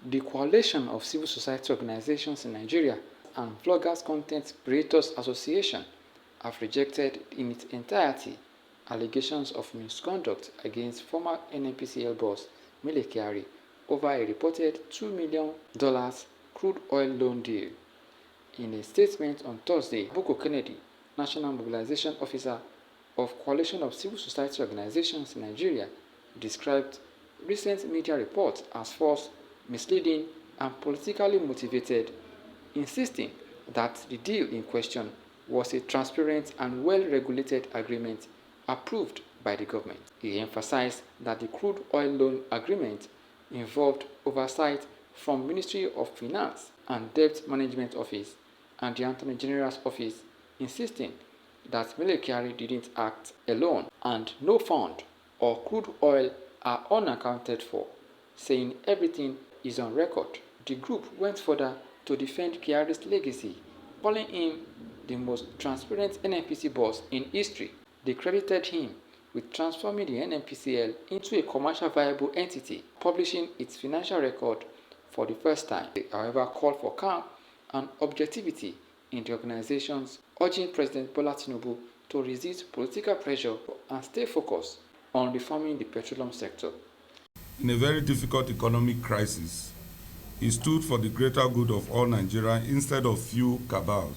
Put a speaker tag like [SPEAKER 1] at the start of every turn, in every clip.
[SPEAKER 1] The Coalition of Civil Society Organizations in Nigeria and Vloggers Content Creators Association have rejected in its entirety allegations of misconduct against former NNPCL boss Mele Kyari over a reported $2 million crude oil loan deal. In a statement on Thursday, Boko Kennedy, National Mobilization Officer of Coalition of Civil Society Organizations in Nigeria, described recent media reports as false, misleading, and politically motivated, insisting that the deal in question was a transparent and well-regulated agreement approved by the government. He emphasized that the crude oil loan agreement involved oversight from Ministry of Finance and Debt Management Office and the Attorney General's Office, insisting that Mele Kyari didn't act alone and no fund or crude oil are unaccounted for, saying everything is on record. The group went further to defend Kyari's legacy, calling him the most transparent NNPC boss in history. They credited him with transforming the NNPCL into a commercially viable entity, publishing its financial record for the first time. They, however, called for calm and objectivity in the organizations, urging President Bola Tinubu to resist political pressure and stay focused on reforming the petroleum sector.
[SPEAKER 2] In a very difficult economic crisis, he stood for the greater good of all Nigerians instead of few cabals.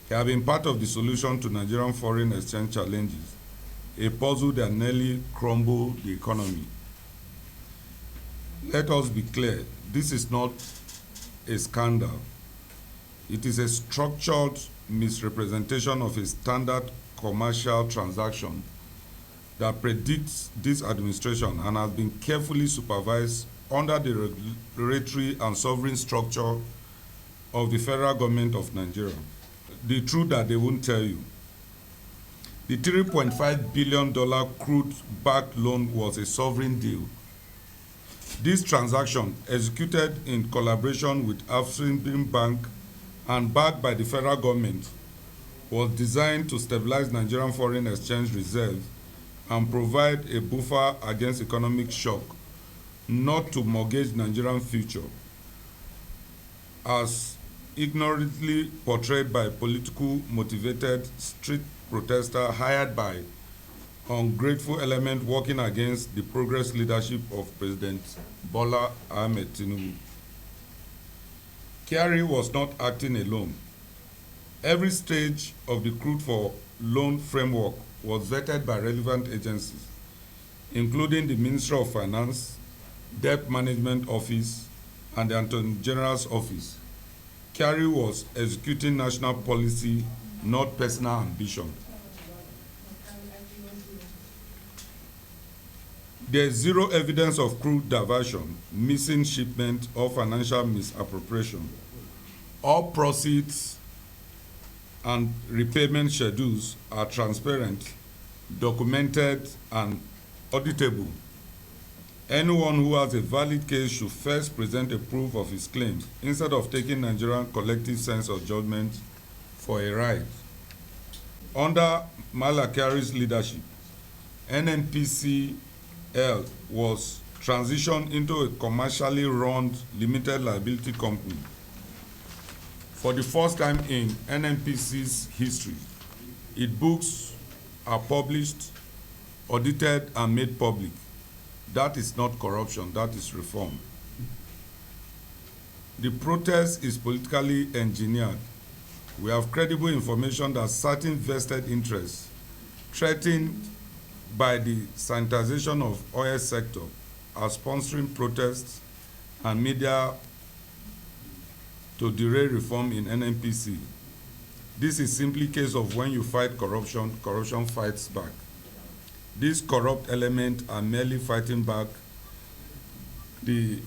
[SPEAKER 2] He has been part of the solution to Nigerian foreign exchange challenges, a puzzle that nearly crumbled the economy. Let us be clear, this is not a scandal. It is a structured misrepresentation of a standard commercial transaction that predicts this administration and has been carefully supervised under the regulatory and sovereign structure of the federal government of Nigeria. The truth that they won't tell you. The $3.5 billion crude-backed loan was a sovereign deal. This transaction, executed in collaboration with Afrexim Bank and backed by the federal government, was designed to stabilize Nigerian foreign exchange reserves and provide a buffer against economic shock, not to mortgage Nigerian future, as ignorantly portrayed by political motivated street protesters hired by ungrateful elements working against the progress leadership of President Bola Ahmed Tinubu. Kyari was not acting alone. Every stage of the crude for loan framework was vetted by relevant agencies, including the Ministry of Finance, Debt Management Office, and the Attorney General's Office. Kyari was executing national policy, not personal ambition. There is zero evidence of crude diversion, missing shipment, or financial misappropriation. All proceeds and repayment schedules are transparent, documented, and auditable. Anyone who has a valid case should first present a proof of his claims instead of taking Nigerian collective sense of judgment for a ride. Under Mele Kyari's leadership, NNPCL was transitioned into a commercially run limited liability company. For the first time in NNPC's history, its books are published, audited, and made public. That is not corruption, that is reform. The protest is politically engineered. We have credible information that certain vested interests threatened by the sanitization of oil sector are sponsoring protests and media to derail reform in NNPC. This is simply a case of when you fight corruption, corruption fights back. These corrupt elements are merely fighting back the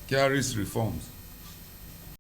[SPEAKER 2] Kyari's reforms.